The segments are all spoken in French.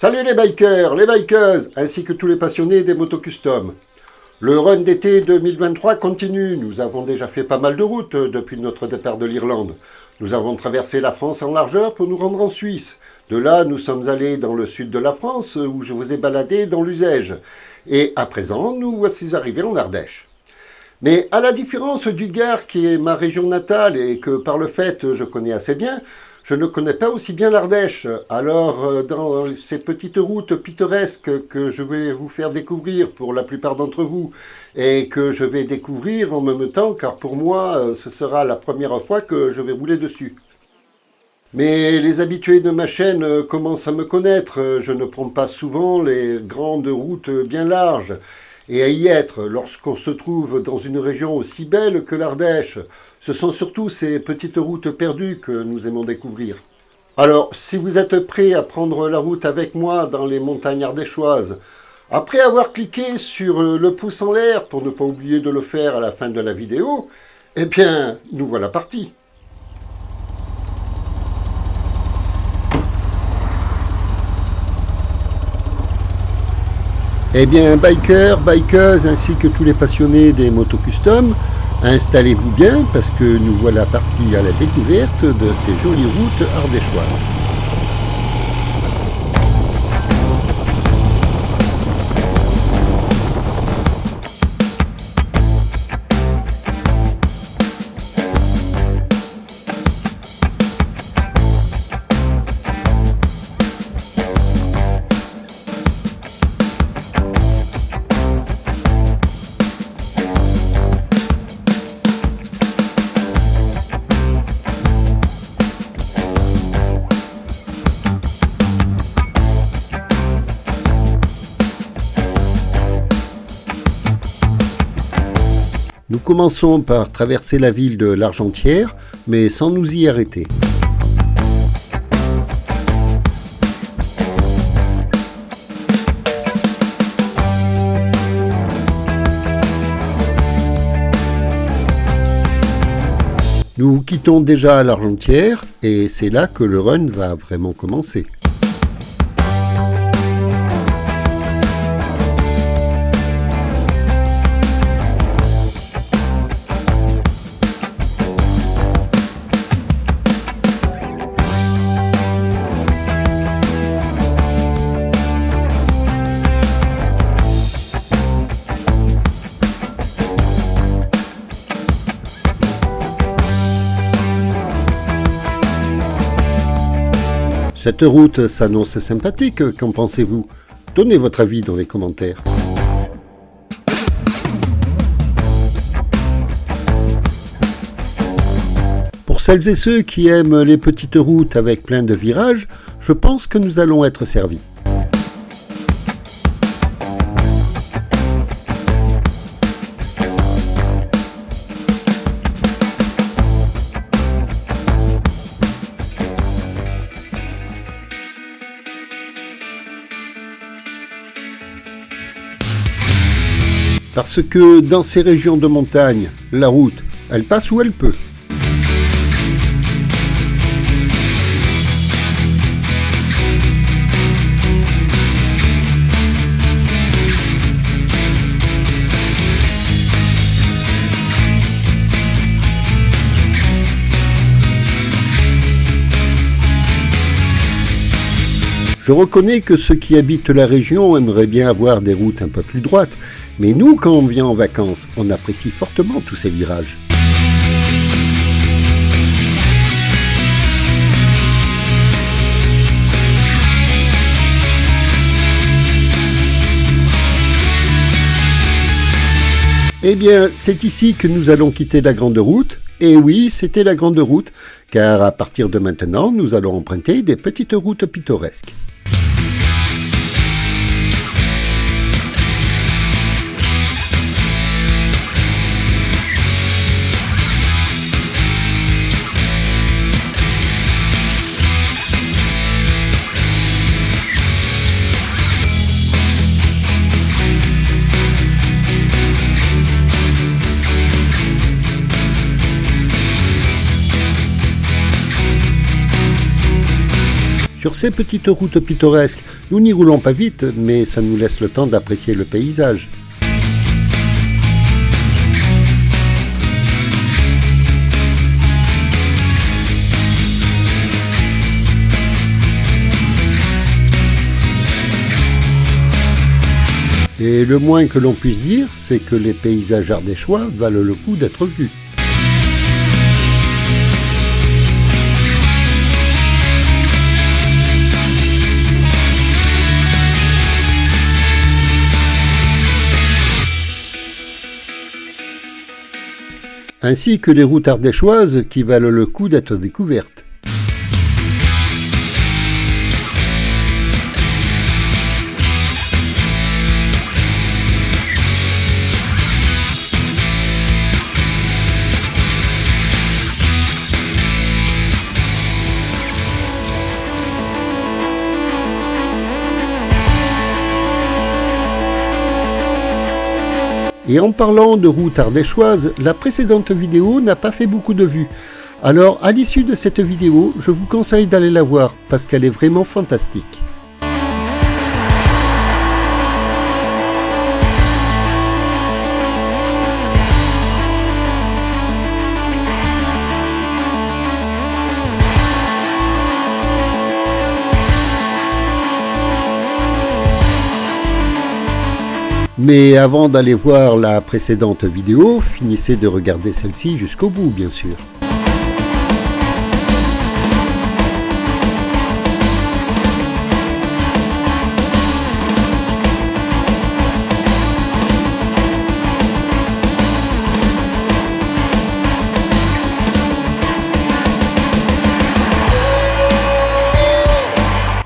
Salut les bikers, les bikeuses, ainsi que tous les passionnés des motos custom. Le run d'été 2023 continue. Nous avons déjà fait pas mal de routes depuis notre départ de l'Irlande. Nous avons traversé la France en largeur pour nous rendre en Suisse. De là, nous sommes allés dans le sud de la France où je vous ai baladé dans l'Uzège. Et à présent, nous voici arrivés en Ardèche. Mais à la différence du Gard qui est ma région natale et que par le fait je connais assez bien, je ne connais pas aussi bien l'Ardèche. Alors, dans ces petites routes pittoresques que je vais vous faire découvrir pour la plupart d'entre vous et que je vais découvrir en même temps, car pour moi, ce sera la première fois que je vais rouler dessus. Mais les habitués de ma chaîne commencent à me connaître. Je ne prends pas souvent les grandes routes bien larges. Et à y être, lorsqu'on se trouve dans une région aussi belle que l'Ardèche, ce sont surtout ces petites routes perdues que nous aimons découvrir. Alors, si vous êtes prêts à prendre la route avec moi dans les montagnes ardéchoises, après avoir cliqué sur le pouce en l'air pour ne pas oublier de le faire à la fin de la vidéo, eh bien, nous voilà partis. Eh bien, bikers, bikeuses, ainsi que tous les passionnés des motos custom, installez-vous bien parce que nous voilà partis à la découverte de ces jolies routes ardéchoises. Nous commençons par traverser la ville de l'Argentière, mais sans nous y arrêter. Nous quittons déjà l'Argentière et c'est là que le run va vraiment commencer. Cette route s'annonce sympathique, qu'en pensez-vous? Donnez votre avis dans les commentaires. Pour celles et ceux qui aiment les petites routes avec plein de virages, je pense que nous allons être servis. Parce que dans ces régions de montagne, la route, elle passe où elle peut. Je reconnais que ceux qui habitent la région aimeraient bien avoir des routes un peu plus droites, mais nous, quand on vient en vacances, on apprécie fortement tous ces virages. Eh bien, c'est ici que nous allons quitter la grande route. Et oui, c'était la grande route, car à partir de maintenant, nous allons emprunter des petites routes pittoresques. Sur ces petites routes pittoresques, nous n'y roulons pas vite, mais ça nous laisse le temps d'apprécier le paysage. Et le moins que l'on puisse dire, c'est que les paysages ardéchois valent le coup d'être vus. Ainsi que les routes ardéchoises qui valent le coup d'être découvertes. Et en parlant de route ardéchoise, la précédente vidéo n'a pas fait beaucoup de vues. Alors à l'issue de cette vidéo, je vous conseille d'aller la voir parce qu'elle est vraiment fantastique. Mais avant d'aller voir la précédente vidéo, finissez de regarder celle-ci jusqu'au bout, bien sûr.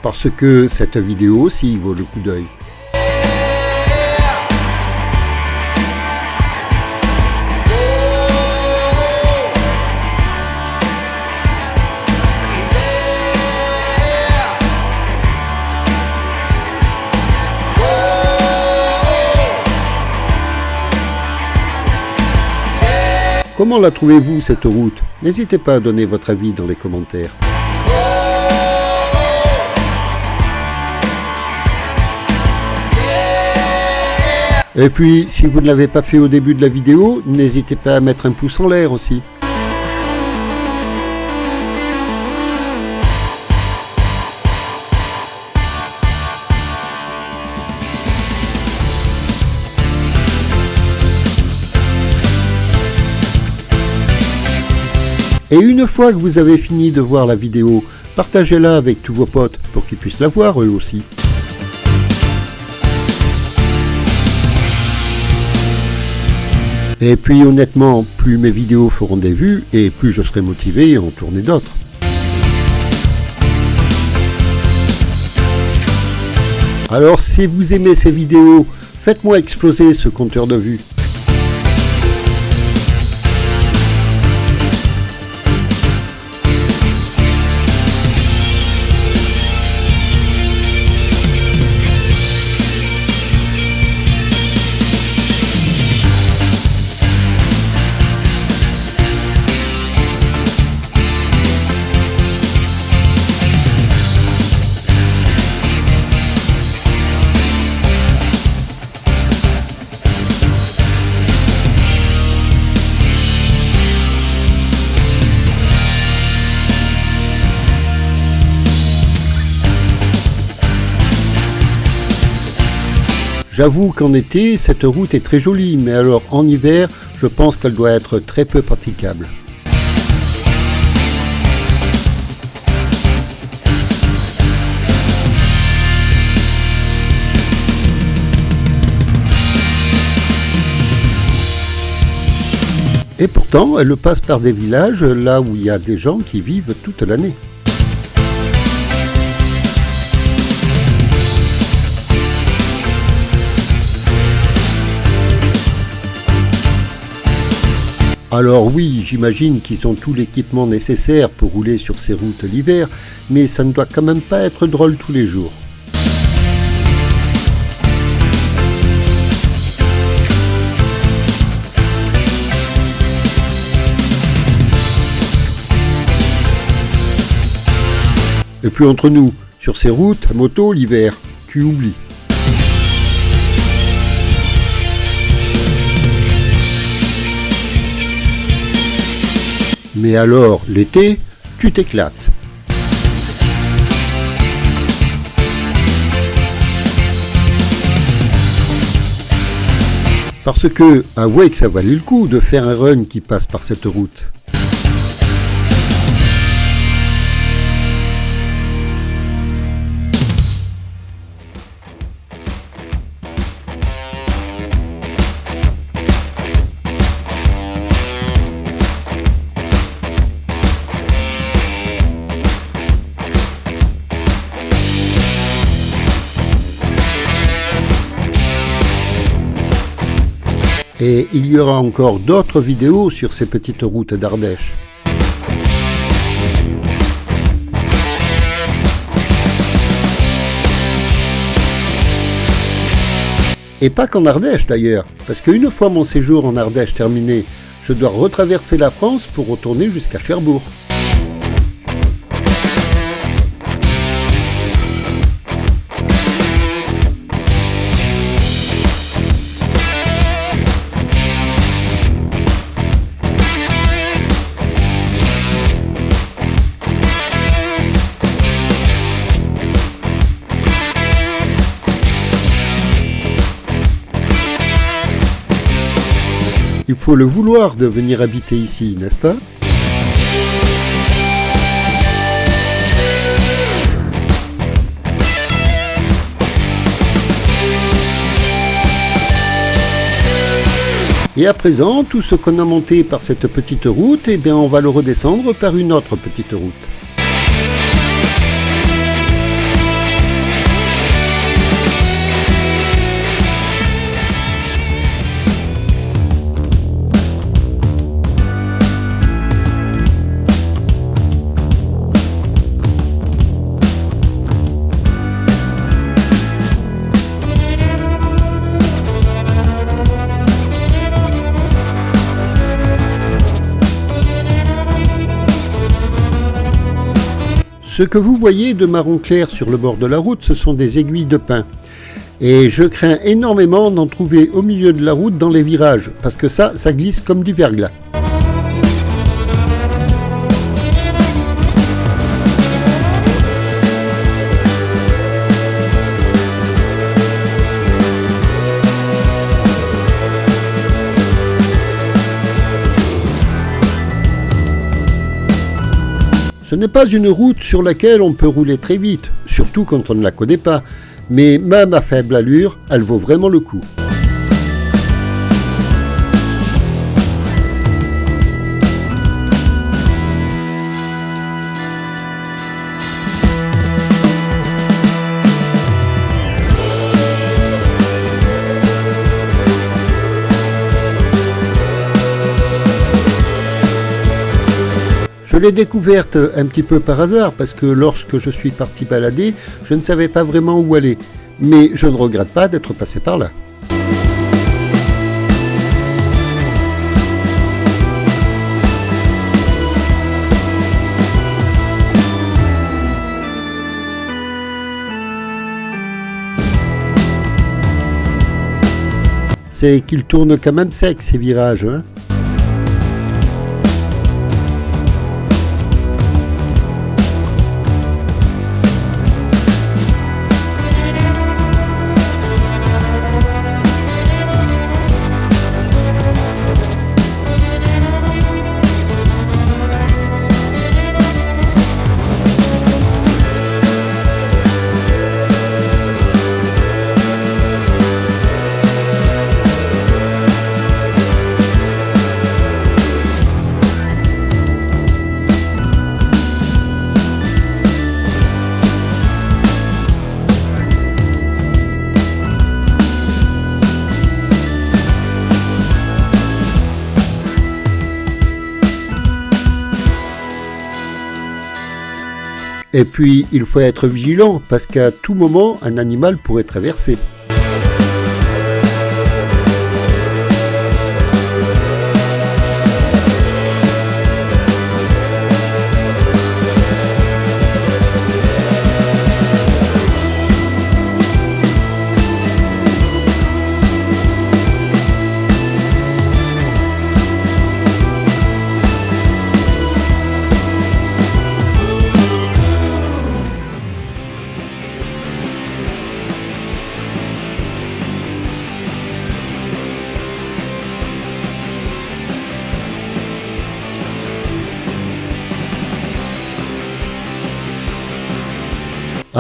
Parce que cette vidéo aussi vaut le coup d'œil. Comment la trouvez-vous cette route? N'hésitez pas à donner votre avis dans les commentaires. Et puis, si vous ne l'avez pas fait au début de la vidéo, n'hésitez pas à mettre un pouce en l'air aussi. Et une fois que vous avez fini de voir la vidéo, partagez-la avec tous vos potes pour qu'ils puissent la voir eux aussi. Et puis honnêtement, plus mes vidéos feront des vues et plus je serai motivé à en tourner d'autres. Alors si vous aimez ces vidéos, faites-moi exploser ce compteur de vues. J'avoue qu'en été, cette route est très jolie, mais alors en hiver, je pense qu'elle doit être très peu praticable. Et pourtant, elle passe par des villages là où il y a des gens qui vivent toute l'année. Alors oui, j'imagine qu'ils ont tout l'équipement nécessaire pour rouler sur ces routes l'hiver, mais ça ne doit quand même pas être drôle tous les jours. Et puis entre nous, sur ces routes, à moto, l'hiver, tu oublies. Mais alors, l'été, tu t'éclates. Parce que, avouez que ça valait le coup de faire un run qui passe par cette route. Et il y aura encore d'autres vidéos sur ces petites routes d'Ardèche. Et pas qu'en Ardèche d'ailleurs, parce qu'une fois mon séjour en Ardèche terminé, je dois retraverser la France pour retourner jusqu'à Cherbourg. Il faut le vouloir de venir habiter ici, n'est-ce pas? Et à présent, tout ce qu'on a monté par cette petite route, eh bien on va le redescendre par une autre petite route. Ce que vous voyez de marron clair sur le bord de la route, ce sont des aiguilles de pin. Et je crains énormément d'en trouver au milieu de la route dans les virages, parce que ça glisse comme du verglas. Ce n'est pas une route sur laquelle on peut rouler très vite, surtout quand on ne la connaît pas, mais même à faible allure, elle vaut vraiment le coup. Je l'ai découverte un petit peu par hasard parce que lorsque je suis parti balader, je ne savais pas vraiment où aller. Mais je ne regrette pas d'être passé par là. C'est qu'ils tournent quand même sec ces virages, hein. Et puis, il faut être vigilant, parce qu'à tout moment, un animal pourrait traverser.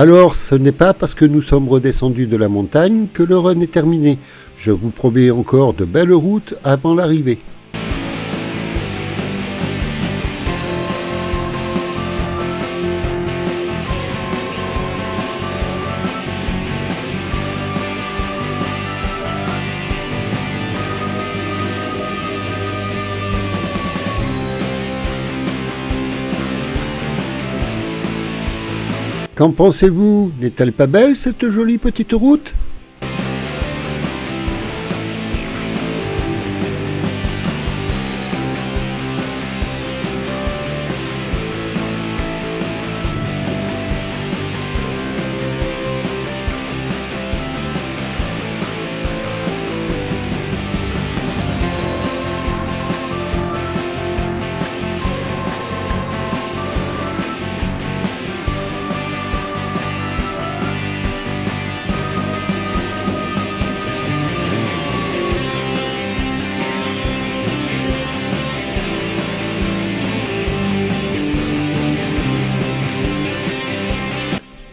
Alors, ce n'est pas parce que nous sommes redescendus de la montagne que le run est terminé. Je vous promets encore de belles routes avant l'arrivée. Qu'en pensez-vous? N'est-elle pas belle cette jolie petite route?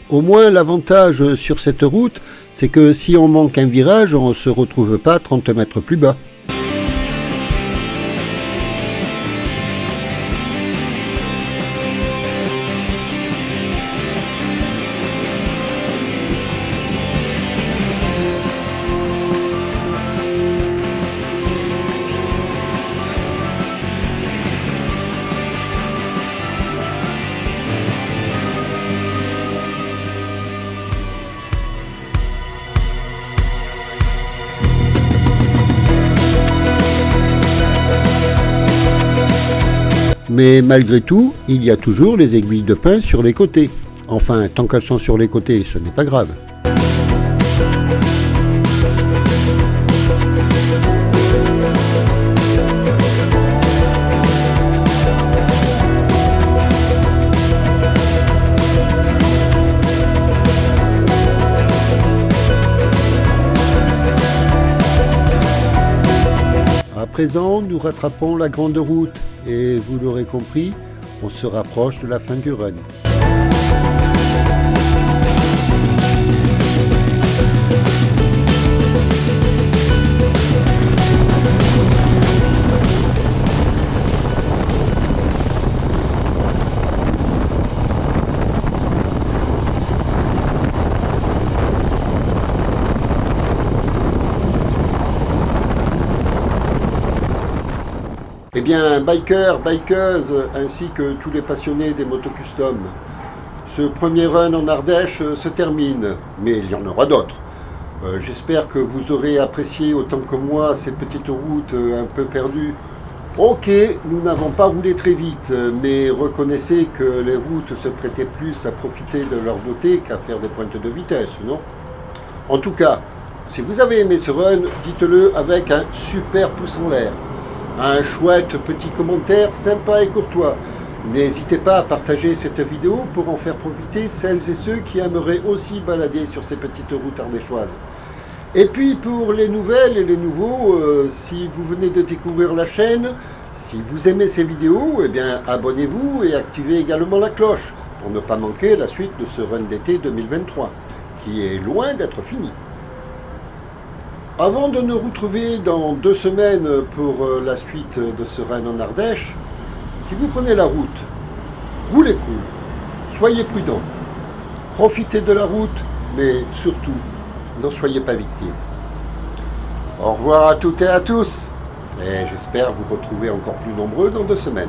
Au moins, l'avantage sur cette route, c'est que si on manque un virage, on ne se retrouve pas 30 mètres plus bas. Mais malgré tout, il y a toujours les aiguilles de pin sur les côtés. Enfin, tant qu'elles sont sur les côtés, ce n'est pas grave. À présent, nous rattrapons la grande route et vous l'aurez compris, on se rapproche de la fin du run. Eh bien, bikers, bikeuses, ainsi que tous les passionnés des motos custom, ce premier run en Ardèche se termine, mais il y en aura d'autres. J'espère que vous aurez apprécié autant que moi ces petites routes un peu perdues. Ok, nous n'avons pas roulé très vite, mais reconnaissez que les routes se prêtaient plus à profiter de leur beauté qu'à faire des pointes de vitesse, non? En tout cas, si vous avez aimé ce run, dites-le avec un super pouce en l'air. Un chouette petit commentaire sympa et courtois. N'hésitez pas à partager cette vidéo pour en faire profiter celles et ceux qui aimeraient aussi balader sur ces petites routes ardéchoises. Et puis pour les nouvelles et les nouveaux, si vous venez de découvrir la chaîne, si vous aimez ces vidéos, eh bien abonnez-vous et activez également la cloche pour ne pas manquer la suite de ce run d'été 2023, qui est loin d'être fini. Avant de nous retrouver dans 2 semaines pour la suite de ce run en Ardèche, si vous prenez la route, roulez cool, soyez prudents, profitez de la route, mais surtout, n'en soyez pas victimes. Au revoir à toutes et à tous, et j'espère vous retrouver encore plus nombreux dans 2 semaines.